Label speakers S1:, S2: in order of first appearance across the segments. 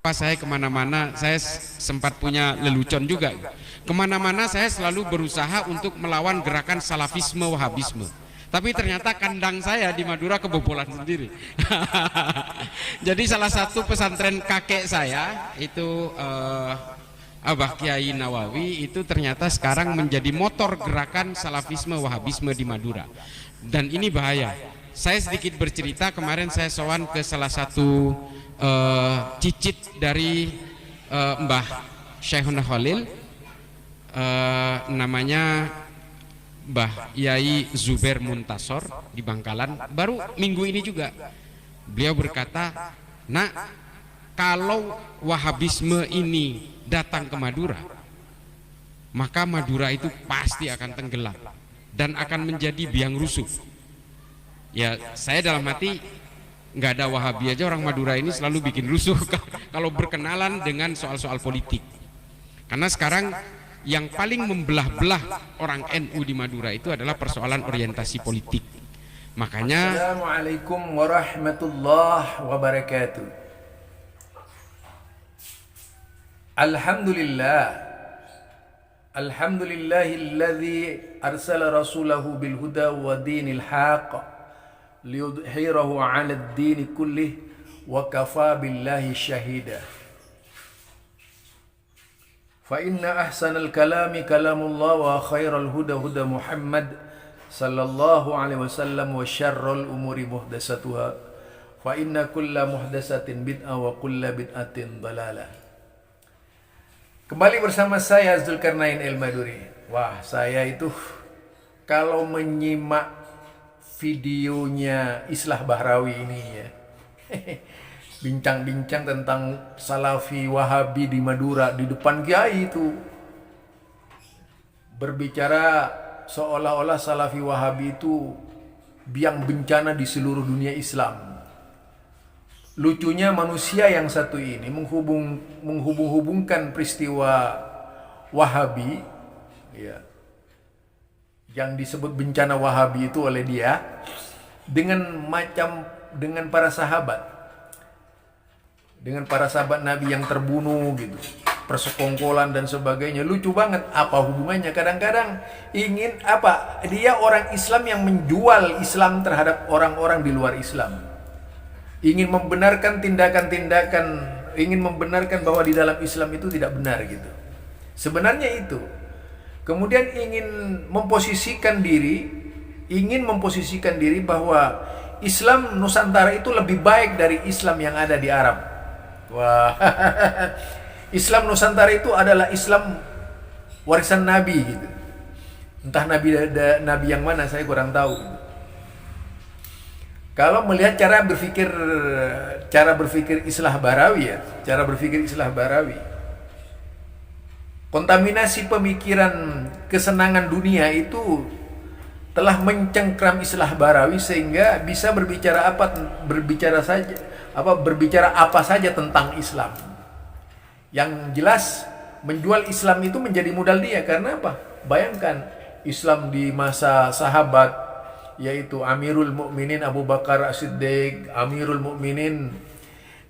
S1: Pas saya kemana-mana, saya sempat punya lelucon juga. Kemana-mana saya selalu berusaha untuk melawan gerakan salafisme wahabisme. Tapi ternyata kandang saya di Madura kebobolan sendiri. Jadi salah satu pesantren kakek saya itu Abah Kiai Nawawi itu ternyata sekarang menjadi motor gerakan salafisme wahabisme di Madura. Dan ini bahaya. Saya sedikit bercerita, kemarin saya sowan ke salah satu cicit dari Mbah Syekhuna Khalil, namanya Mbah Yai Zubair Muntasor di Bangkalan, baru minggu ini juga. Beliau berkata, "Nak, kalau wahabisme ini datang ke Madura, maka Madura itu pasti akan tenggelam dan akan menjadi biang rusuh." Ya, saya dalam hati, nggak ada Wahabi aja orang Madura ini selalu bikin rusuh kalau berkenalan dengan soal-soal politik. Karena sekarang yang paling membelah-belah orang NU di Madura itu adalah persoalan orientasi politik. Makanya
S2: Assalamualaikum warahmatullahi wabarakatuh. Alhamdulillah. Alhamdulillahilladzi arsala rasulahu bil huda wa dinil haqq liyudhhirahu 'ala ad-din kullih wa kafa billahi syahida. Fa inna ahsanal kalami kalamullah wa khairal huda huda Muhammad sallallahu alaihi wasallam wa syarrul umuri muhdatsatuha fa inna kulla muhdatsatin bid'ah wa kulla bid'atin dhalalah. Kembali bersama saya Zulkarnain El-Maduri. Wah, saya itu kalau menyimak videonya Islah Bahrawi ini ya, bincang-bincang tentang Salafi Wahabi di Madura di depan kiai itu, berbicara seolah-olah Salafi Wahabi itu biang bencana di seluruh dunia Islam. Lucunya manusia yang satu ini menghubung-hubungkan peristiwa Wahabi ya, yang disebut bencana Wahabi itu oleh dia dengan para sahabat Nabi yang terbunuh gitu, persekongkolan dan sebagainya. Lucu banget, apa hubungannya? Kadang-kadang ingin apa, dia orang Islam yang menjual Islam terhadap orang-orang di luar Islam, ingin membenarkan tindakan-tindakan, ingin membenarkan bahwa di dalam Islam itu tidak benar gitu. Sebenarnya itu. Kemudian ingin memposisikan diri bahwa Islam Nusantara itu lebih baik dari Islam yang ada di Arab. Wah, Islam Nusantara itu adalah Islam warisan Nabi gitu. Entah Nabi yang mana saya kurang tahu. Kalau melihat cara berpikir Islah Bahrawi ya, kontaminasi pemikiran kesenangan dunia itu telah mencengkram Islah Bahrawi sehingga bisa berbicara apa saja tentang Islam. Yang jelas menjual Islam itu menjadi modal dia. Karena apa? Bayangkan Islam di masa sahabat, yaitu Amirul Mukminin Abu Bakar As-Siddiq, Amirul Mukminin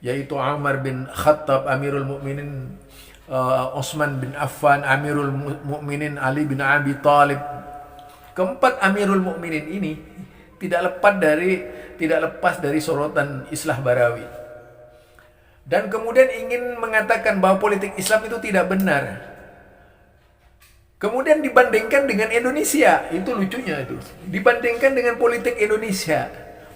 S2: yaitu Umar bin Khattab, Amirul Mukminin Utsman bin Affan, Amirul Mukminin Ali bin Abi Thalib. Keempat Amirul Mukminin ini tidak lepas dari sorotan Islah Bahrawi. Dan kemudian ingin mengatakan bahwa politik Islam itu tidak benar. Kemudian dibandingkan dengan Indonesia, itu lucunya itu. Dibandingkan dengan politik Indonesia.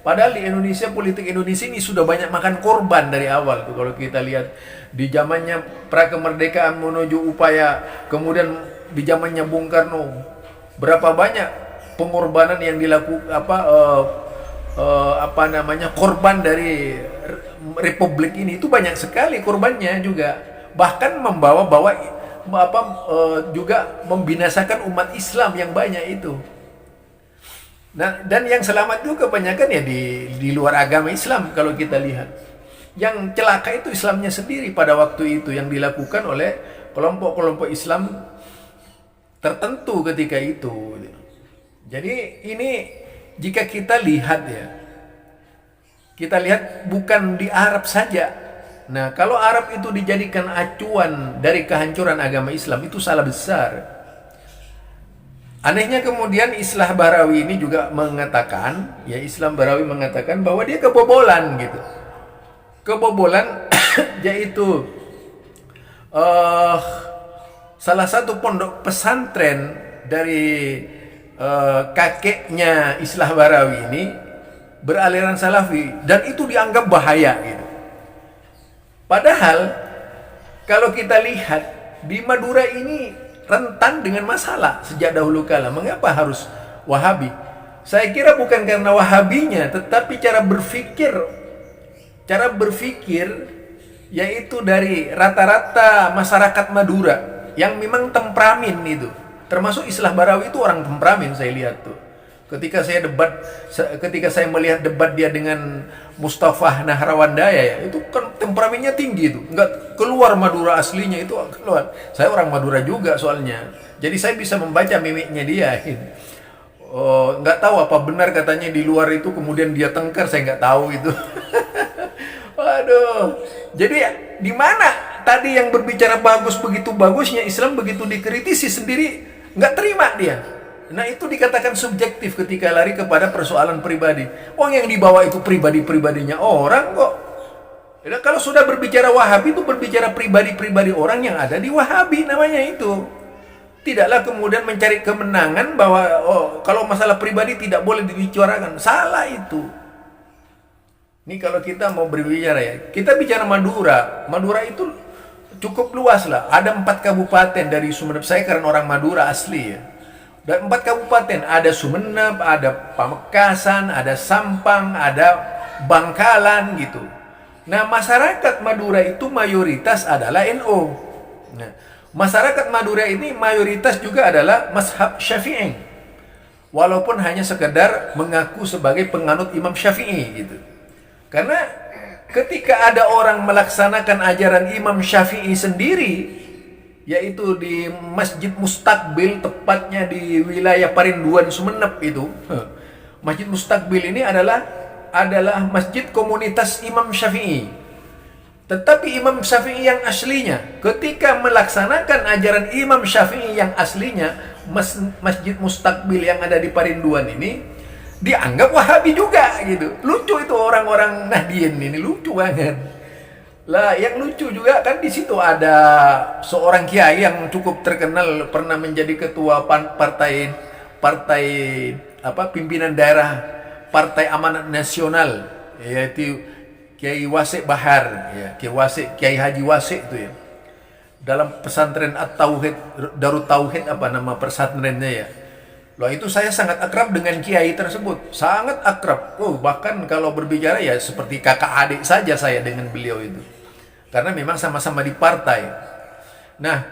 S2: Padahal di Indonesia, politik Indonesia ini sudah banyak makan korban dari awal tuh. Kalau kita lihat di zamannya prakemerdekaan menuju upaya, kemudian di zamannya Bung Karno, berapa banyak pengorbanan yang dilakukan korban dari republik ini, itu banyak sekali korbannya juga. Bahkan juga membinasakan umat Islam yang banyak itu. Nah, dan yang selamat itu kebanyakan ya di luar agama Islam. Kalau kita lihat, yang celaka itu Islamnya sendiri pada waktu itu, yang dilakukan oleh kelompok-kelompok Islam tertentu ketika itu. Jadi ini jika kita lihat bukan di Arab saja, Nah, kalau Arab itu dijadikan acuan dari kehancuran agama Islam, itu salah besar. Anehnya kemudian Islah Bahrawi ini juga mengatakan, ya Islam Bahrawi mengatakan bahwa dia kebobolan gitu. Kebobolan yaitu salah satu pondok pesantren dari kakeknya Islah Bahrawi ini beraliran Salafi, dan itu dianggap bahaya gitu. Padahal kalau kita lihat di Madura ini rentan dengan masalah sejak dahulu kala. Mengapa harus Wahabi? Saya kira bukan karena Wahabinya, tetapi cara berpikir yaitu dari rata-rata masyarakat Madura yang memang temperamen itu. Termasuk Islah Bahrawi itu orang temperamen, saya lihat tuh. Ketika saya melihat debat dia dengan Mustafa Nahrawandaya, ya, itu kan temperamennya tinggi itu, nggak keluar Madura aslinya, itu keluar. Saya orang Madura juga soalnya, jadi saya bisa membaca mimiknya dia. Oh, nggak tahu apa benar katanya di luar itu kemudian dia tengkar, saya nggak tahu itu. Waduh, jadi di mana tadi yang berbicara bagus, begitu bagusnya Islam, begitu dikritisi sendiri nggak terima dia. Nah, itu dikatakan subjektif ketika lari kepada persoalan pribadi. Yang dibawa itu pribadi-pribadinya orang kok. Ya, kalau sudah berbicara Wahabi itu berbicara pribadi-pribadi orang yang ada di Wahabi namanya itu. Tidaklah kemudian mencari kemenangan bahwa kalau masalah pribadi tidak boleh dibicarakan. Salah itu. Ini kalau kita mau berbicara ya, kita bicara Madura. Madura itu cukup luas lah. Ada 4 kabupaten dari Sumeneb. Saya karena orang Madura asli ya. Dan 4 kabupaten, ada Sumeneb, ada Pamekasan, ada Sampang, ada Bangkalan gitu. Nah, masyarakat Madura itu mayoritas adalah NU. Nah, masyarakat Madura ini mayoritas juga adalah mazhab Syafi'i. Walaupun hanya sekedar mengaku sebagai penganut Imam Syafi'i gitu. Karena ketika ada orang melaksanakan ajaran Imam Syafi'i sendiri, yaitu di Masjid Mustaqbil, tepatnya di wilayah Parinduan Sumeneb itu. Masjid Mustaqbil ini adalah masjid komunitas Imam Syafi'i. Tetapi Imam Syafi'i yang aslinya, ketika melaksanakan ajaran Imam Syafi'i yang aslinya, Masjid Mustaqbil yang ada di Parinduan ini dianggap Wahabi juga gitu. Lucu itu orang-orang Nahdien ini, lucu banget. Lah, yang lucu juga kan di situ ada seorang kiai yang cukup terkenal, pernah menjadi ketua partai pimpinan daerah Partai Amanat Nasional, yaitu Kiai Wasik Bahar, ya, Kiai Haji Wasik itu ya. Dalam pesantren At-Tauhid, Darut Tauhid apa nama pesantrennya ya. Loh, itu saya sangat akrab dengan kiai tersebut, sangat akrab. Bahkan kalau berbicara ya seperti kakak adik saja saya dengan beliau itu. Karena memang sama-sama di partai. Nah,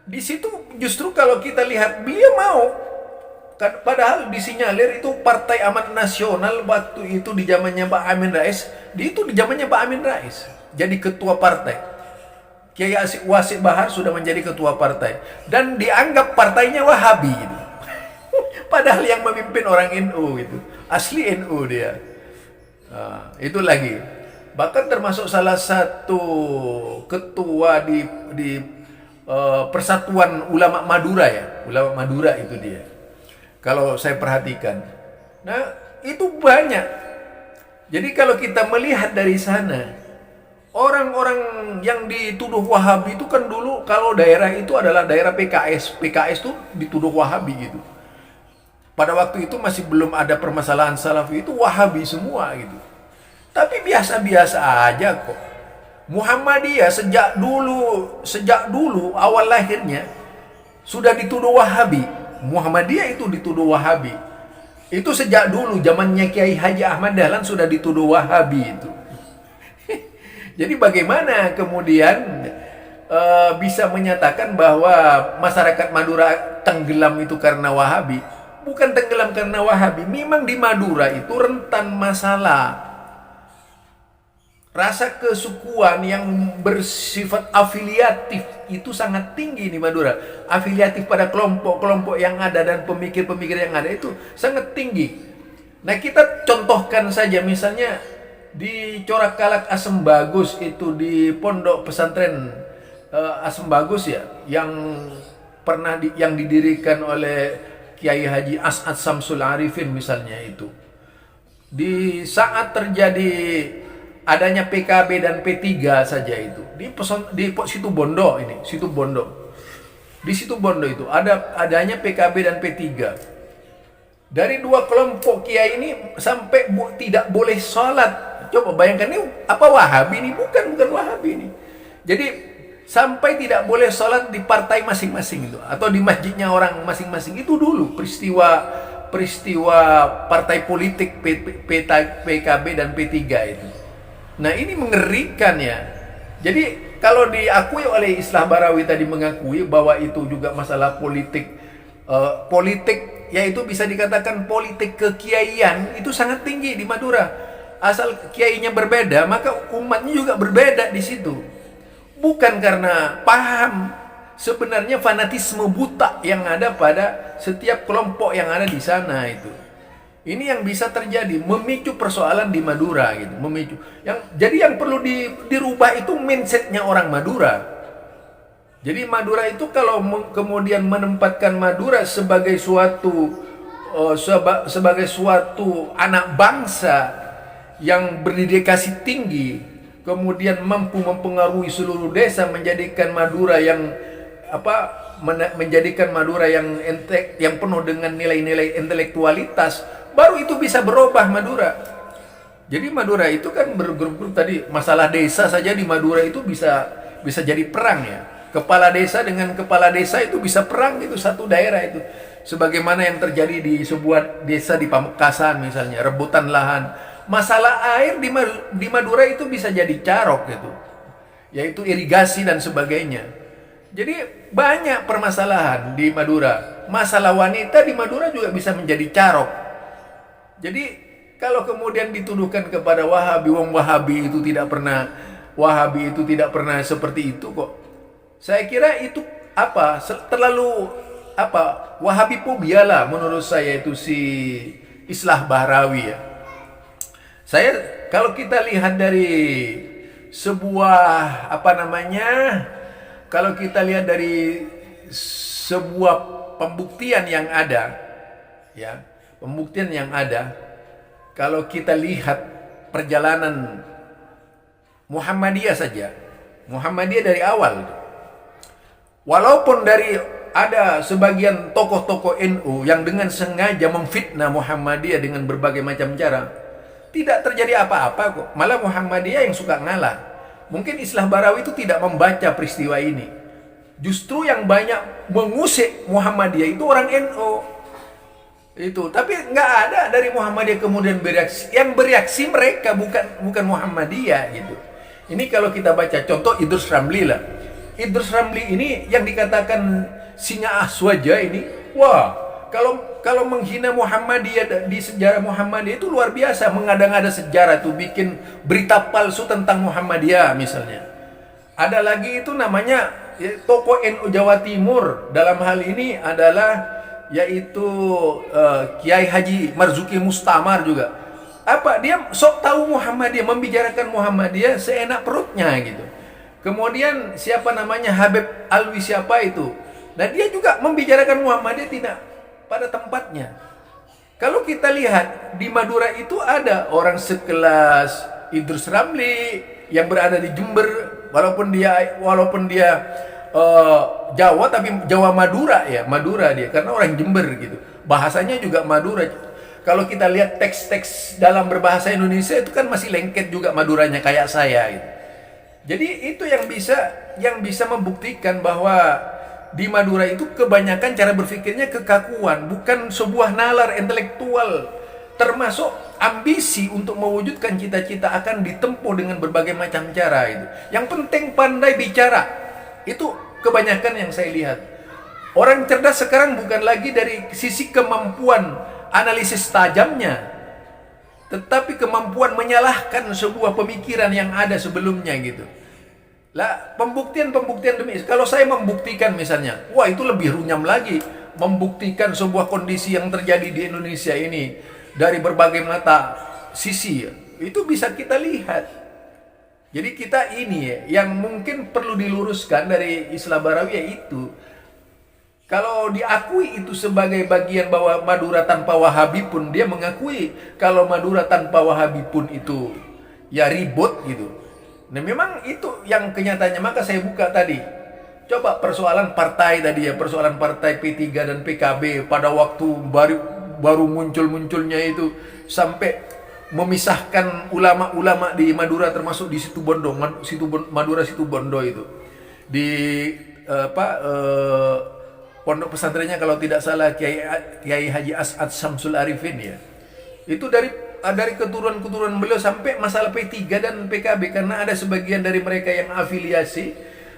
S2: di situ justru kalau kita lihat beliau mau, padahal disinyalir itu Partai Amanat Nasional waktu itu di zamannya Pak Amin Rais, di zamannya Pak Amin Rais jadi ketua partai. Kiai Wasik Bahar sudah menjadi ketua partai dan dianggap partainya Wahabi gitu. Padahal yang memimpin orang NU gitu, asli NU dia. Itu lagi. Bahkan termasuk salah satu ketua di Persatuan Ulama Madura ya, Ulama Madura itu dia. Kalau saya perhatikan, nah itu banyak. Jadi kalau kita melihat dari sana, orang-orang yang dituduh Wahabi itu kan dulu kalau daerah itu adalah daerah PKS itu dituduh Wahabi gitu. Pada waktu itu masih belum ada permasalahan Salafi, itu Wahabi semua gitu. Tapi biasa-biasa aja kok. Muhammadiyah sejak dulu awal lahirnya sudah dituduh Wahabi. Muhammadiyah itu dituduh Wahabi. Itu sejak dulu zamannya Kiai Haji Ahmad Dahlan sudah dituduh Wahabi itu. Jadi bagaimana kemudian bisa menyatakan bahwa masyarakat Madura tenggelam itu karena Wahabi? Bukan tenggelam karena Wahabi. Memang di Madura itu rentan masalah. Rasa kesukuan yang bersifat afiliatif itu sangat tinggi di Madura. Afiliatif pada kelompok-kelompok yang ada dan pemikir-pemikir yang ada itu sangat tinggi. Nah, kita contohkan saja misalnya di Corak Kalak Asem Bagus itu, di pondok pesantren Asem Bagus ya, yang yang didirikan oleh Kiai Haji As'ad Samsul Arifin misalnya itu. Di saat terjadi adanya PKB dan P3 saja itu di situ Bondo ini, situ Bondo. Di situ Bondo itu adanya PKB dan P3. Dari dua kelompok kiai ini sampai tidak boleh sholat. Coba bayangkan, ini apa Wahabi ini? Bukan Wahabi ini. Jadi sampai tidak boleh sholat di partai masing-masing itu, atau di masjidnya orang masing-masing itu dulu peristiwa partai politik PKB dan P3 itu. Nah, ini mengerikan ya. Jadi kalau diakui oleh Islah Barawi tadi, mengakui bahwa itu juga masalah politik, yaitu bisa dikatakan politik kekiaian itu sangat tinggi di Madura. Asal kiainya berbeda, maka umatnya juga berbeda di situ. Bukan karena paham, sebenarnya fanatisme buta yang ada pada setiap kelompok yang ada di sana itu. Ini yang bisa terjadi, memicu persoalan di Madura gitu, memicu. Jadi yang perlu dirubah itu mindsetnya orang Madura. Jadi Madura itu kalau kemudian menempatkan Madura sebagai suatu anak bangsa yang berdedikasi tinggi, kemudian mampu mempengaruhi seluruh desa, menjadikan Madura yang yang penuh dengan nilai-nilai intelektualitas, baru itu bisa berubah Madura. Jadi Madura itu kan bergrup-grup tadi, masalah desa saja di Madura itu bisa jadi perang ya. Kepala desa dengan kepala desa itu bisa perang, itu satu daerah itu. Sebagaimana yang terjadi di sebuah desa di Pamekasan misalnya, rebutan lahan. Masalah air di Madura itu bisa jadi carok gitu, yaitu irigasi dan sebagainya. Jadi banyak permasalahan di Madura. Masalah wanita di Madura juga bisa menjadi carok. Jadi kalau kemudian dituduhkan kepada Wahabi itu tidak pernah seperti itu kok. Saya kira itu terlalu Wahabi fobia lah menurut saya itu si Islah Bahrawi ya. Kalau kita lihat dari sebuah kalau kita lihat dari sebuah pembuktian yang ada ya, kalau kita lihat perjalanan Muhammadiyah saja, Muhammadiyah dari awal, walaupun ada sebagian tokoh-tokoh NU yang dengan sengaja memfitnah Muhammadiyah dengan berbagai macam cara, tidak terjadi apa-apa kok. Malah Muhammadiyah yang suka ngalah. Mungkin Islah Barawi itu tidak membaca peristiwa ini. Justru yang banyak mengusik Muhammadiyah itu orang NU. Itu, tapi nggak ada dari Muhammadiyah kemudian bereaksi. Yang bereaksi mereka bukan Muhammadiyah gitu. Ini kalau kita baca contoh Idrus Ramli lah. Idrus Ramli ini yang dikatakan singa aswaja ini, wah, kalau menghina Muhammadiyah di sejarah Muhammadiyah itu luar biasa, mengada-ngada sejarah tuh, bikin berita palsu tentang Muhammadiyah misalnya. Ada lagi itu namanya tokoh NU Jawa Timur, dalam hal ini adalah yaitu Kiai Haji Marzuki Mustamar juga. Dia sok tahu Muhammadiyah, membicarakan Muhammadiyah seenak perutnya gitu. Kemudian siapa namanya Habib Alwi siapa itu? Nah, dia juga membicarakan Muhammadiyah tidak pada tempatnya. Kalau kita lihat di Madura itu ada orang sekelas Idrus Ramli yang berada di Jember, walaupun dia Jawa tapi Jawa Madura ya, Madura dia karena orang Jember gitu. Bahasanya juga Madura. Kalau kita lihat teks-teks dalam berbahasa Indonesia itu kan masih lengket juga Maduranya kayak saya gitu. Jadi itu yang bisa membuktikan bahwa di Madura itu kebanyakan cara berpikirnya kekakuan, bukan sebuah nalar intelektual, termasuk ambisi untuk mewujudkan cita-cita akan ditempuh dengan berbagai macam cara itu. Yang penting pandai bicara. Itu kebanyakan yang saya lihat. Orang cerdas sekarang bukan lagi dari sisi kemampuan analisis tajamnya, tetapi kemampuan menyalahkan sebuah pemikiran yang ada sebelumnya gitu. Lah, pembuktian demi, kalau saya membuktikan misalnya, wah itu lebih runyam lagi, membuktikan sebuah kondisi yang terjadi di Indonesia ini dari berbagai mata sisi, Itu bisa kita lihat. Jadi kita ini ya, yang mungkin perlu diluruskan dari Islah Barawi yaitu, kalau diakui itu sebagai bagian bahwa Madura tanpa Wahabi pun, dia mengakui kalau Madura tanpa Wahabi pun itu ya ribut gitu. Nah memang itu yang kenyataannya. Maka saya buka tadi, coba persoalan partai tadi ya, persoalan partai P3 dan PKB pada waktu baru muncul-munculnya itu, sampai memisahkan ulama-ulama di Madura, termasuk di Situbondo, Madura Situbondo itu, di pondok pesantrennya kalau tidak salah Kiai Haji As'ad Syamsul Arifin ya. Itu dari keturunan beliau sampai masalah P3 dan PKB, karena ada sebagian dari mereka yang afiliasi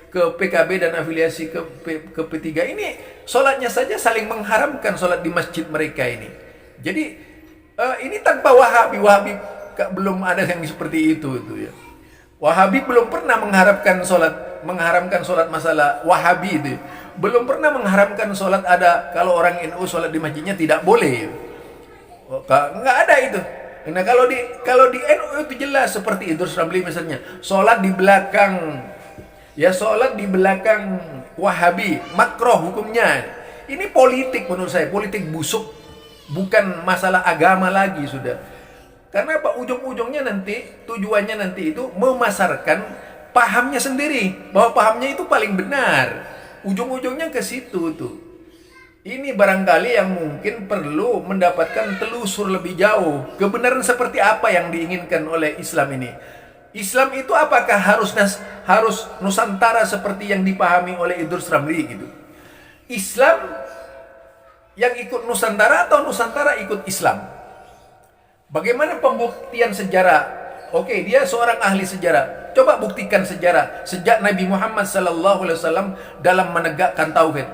S2: ke PKB dan afiliasi ke P3 ini, sholatnya saja saling mengharamkan sholat di masjid mereka ini. Jadi ini tanpa Wahabi belum ada yang seperti itu ya. Wahabi belum pernah mengharamkan sholat masalah Wahabi itu. Belum pernah mengharamkan sholat ada, kalau orang NU sholat di masjidnya tidak boleh. Nggak ada itu. Nah kalau di NU itu jelas, seperti Idrus Ramli misalnya, sholat di belakang Wahabi, makruh hukumnya. Ini politik menurut saya, politik busuk, bukan masalah agama lagi sudah. Karena apa? Ujung-ujungnya nanti, tujuannya nanti itu memasarkan pahamnya sendiri, bahwa pahamnya itu paling benar. Ujung-ujungnya ke situ tuh. Ini barangkali yang mungkin perlu mendapatkan telusur lebih jauh. Kebenaran seperti apa yang diinginkan oleh Islam ini? Islam itu apakah harus Nusantara seperti yang dipahami oleh Idrus Ramli gitu? Islam yang ikut Nusantara atau Nusantara ikut Islam? Bagaimana pembuktian sejarah? Oke, dia seorang ahli sejarah. Coba buktikan sejarah sejak Nabi Muhammad SAW dalam menegakkan tauhid.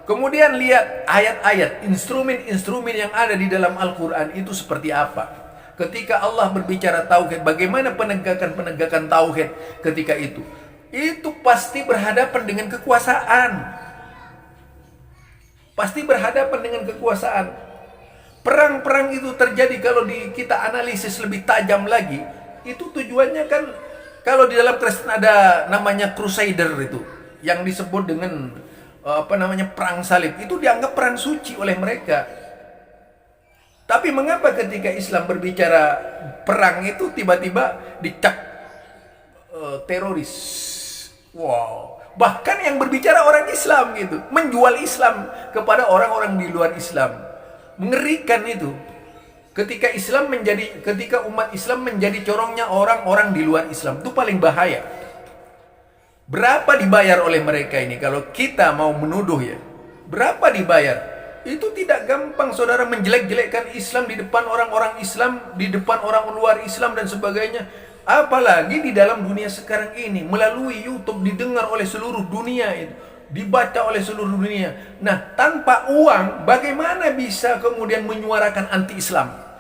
S2: Kemudian lihat ayat-ayat, instrumen-instrumen yang ada di dalam Al-Quran itu seperti apa. Ketika Allah berbicara tauhid, bagaimana penegakan tauhid ketika itu? Itu pasti berhadapan dengan kekuasaan. Pasti berhadapan dengan kekuasaan. Perang-perang itu terjadi kalau kita analisis lebih tajam lagi. Itu tujuannya kan, kalau di dalam Kristen ada namanya Crusader itu, yang disebut dengan perang salib, itu dianggap perang suci oleh mereka. Tapi mengapa ketika Islam berbicara perang itu tiba-tiba dicap teroris? Wow, bahkan yang berbicara orang Islam gitu, menjual Islam kepada orang-orang di luar Islam. Mengerikan itu. Ketika umat Islam menjadi corongnya orang-orang di luar Islam, itu paling bahaya. Berapa dibayar oleh mereka ini kalau kita mau menuduh ya? Berapa dibayar? Itu tidak gampang saudara menjelek-jelekkan Islam di depan orang-orang Islam, di depan orang luar Islam dan sebagainya. Apalagi di dalam dunia sekarang ini, melalui YouTube didengar oleh seluruh dunia itu, dibaca oleh seluruh dunia. Nah, tanpa uang bagaimana bisa kemudian menyuarakan anti-Islam?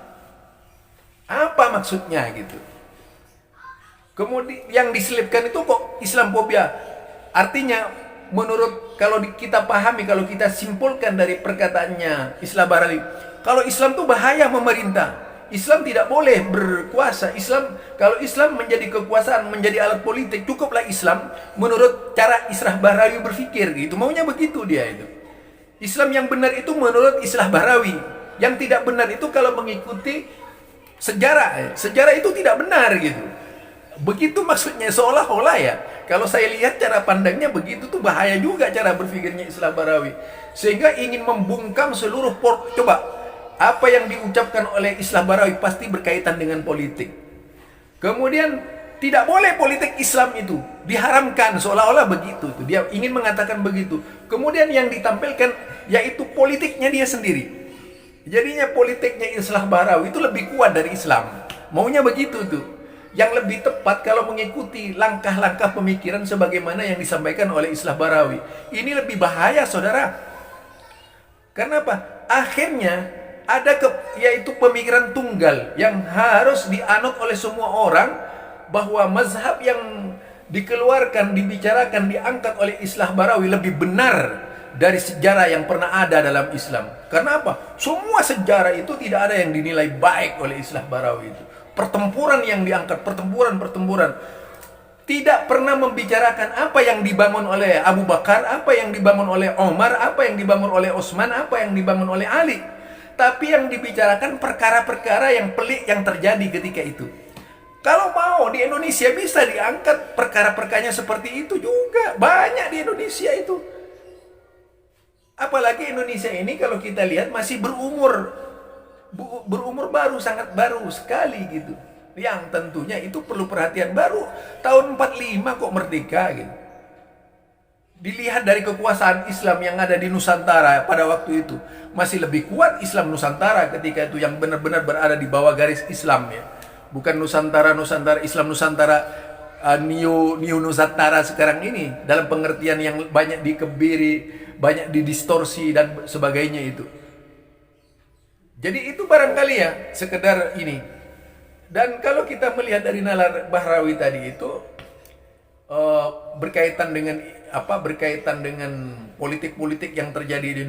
S2: Apa maksudnya gitu? Kemudian yang diselipkan itu kok Islamfobia. Artinya kalau kita pahami, kalau kita simpulkan dari perkataannya Islah Barawi, kalau Islam itu bahaya memerintah, Islam tidak boleh berkuasa. Kalau Islam menjadi kekuasaan, menjadi alat politik, cukuplah Islam menurut cara Islah Barawi berpikir gitu. Maunya begitu dia itu. Islam yang benar itu menurut Islah Barawi. Yang tidak benar itu kalau mengikuti sejarah itu tidak benar gitu. Begitu maksudnya, seolah-olah ya, kalau saya lihat cara pandangnya begitu tuh bahaya juga cara berpikirnya Islah Barawi. Sehingga ingin membungkam seluruh coba apa yang diucapkan oleh Islah Barawi pasti berkaitan dengan politik. Kemudian tidak boleh politik Islam itu diharamkan, seolah-olah begitu tuh. Dia ingin mengatakan begitu. Kemudian yang ditampilkan yaitu politiknya dia sendiri. Jadinya politiknya Islah Barawi itu lebih kuat dari Islam. Maunya begitu tuh. Yang lebih tepat kalau mengikuti langkah-langkah pemikiran sebagaimana yang disampaikan oleh Islah Barawi. Ini lebih bahaya saudara. Karena apa? Akhirnya yaitu pemikiran tunggal yang harus dianut oleh semua orang, bahwa mazhab yang dikeluarkan, dibicarakan, diangkat oleh Islah Barawi lebih benar dari sejarah yang pernah ada dalam Islam. Karena apa? Semua sejarah itu tidak ada yang dinilai baik oleh Islah Barawi itu. pertempuran yang diangkat, pertempuran. Tidak pernah membicarakan apa yang dibangun oleh Abu Bakar, apa yang dibangun oleh Omar, apa yang dibangun oleh Utsman, apa yang dibangun oleh Ali. Tapi yang dibicarakan perkara-perkara yang pelik yang terjadi ketika itu. Kalau mau di Indonesia bisa diangkat perkara-perkaranya seperti itu juga. Banyak di Indonesia itu. Apalagi Indonesia ini kalau kita lihat masih berumur baru, sangat baru sekali gitu. Yang tentunya itu perlu perhatian. Baru tahun 45 kok merdeka gitu. Dilihat dari kekuasaan Islam yang ada di Nusantara pada waktu itu, masih lebih kuat Islam Nusantara ketika itu, yang benar-benar berada di bawah garis Islam ya. Bukan Nusantara Islam Nusantara New Nusantara sekarang ini, dalam pengertian yang banyak dikebiri, banyak didistorsi dan sebagainya itu. Jadi itu barangkali ya sekedar ini. Dan kalau kita melihat dari nalar Bahrawi tadi itu berkaitan dengan politik-politik yang terjadi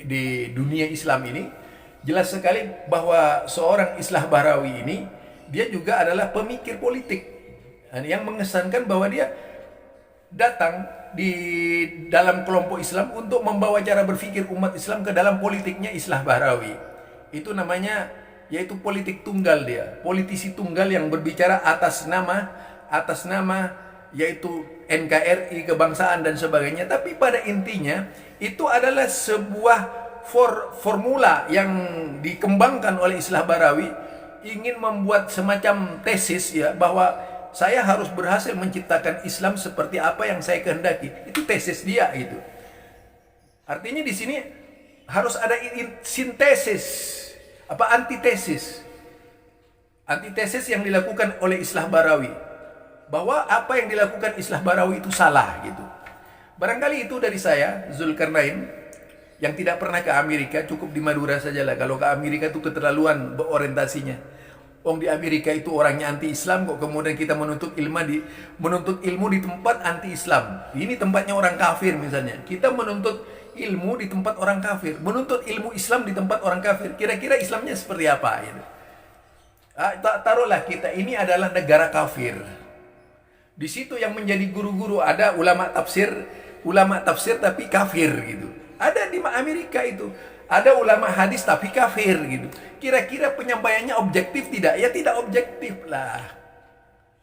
S2: di dunia Islam ini, jelas sekali bahwa seorang Islah Bahrawi ini dia juga adalah pemikir politik yang mengesankan bahwa dia datang di dalam kelompok Islam untuk membawa cara berpikir umat Islam ke dalam politiknya Islah Bahrawi. Itu namanya yaitu politik tunggal dia, politisi tunggal yang berbicara atas nama yaitu NKRI, kebangsaan dan sebagainya. Tapi pada intinya itu adalah sebuah formula yang dikembangkan oleh Islah Bahrawi, ingin membuat semacam tesis ya, bahwa saya harus berhasil menciptakan Islam seperti apa yang saya kehendaki. Itu tesis dia itu. Artinya di sini harus ada sintesis, antitesis yang dilakukan oleh Islah Bahrawi, bahwa apa yang dilakukan Islah Bahrawi itu salah gitu. Barangkali itu dari saya, Zulkarnain, yang tidak pernah ke Amerika, cukup di Madura sajalah. Kalau ke Amerika itu keterlaluan berorientasinya. Di Amerika itu orangnya anti-Islam, kok kemudian kita menuntut ilmu di tempat anti-Islam. Ini tempatnya orang kafir misalnya. Kita menuntut ilmu di tempat orang kafir, menuntut ilmu Islam di tempat orang kafir. Kira-kira Islamnya seperti apa gitu? Taruhlah kita ini adalah negara kafir. Di situ yang menjadi guru-guru ada ulama tafsir tapi kafir gitu. Ada di Amerika itu, ada ulama hadis tapi kafir gitu. Kira-kira penyampaiannya objektif tidak? Ya tidak objektif lah.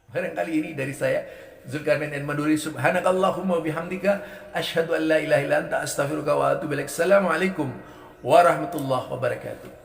S2: Barangkali ini dari saya, Zulkarnain Al-Maduri. Subhanakallahumma bihamdika asyhadu an la ilaha illa anta astaghfiruka wa atubu ilaik. Assalamualaikum warahmatullahi wabarakatuh.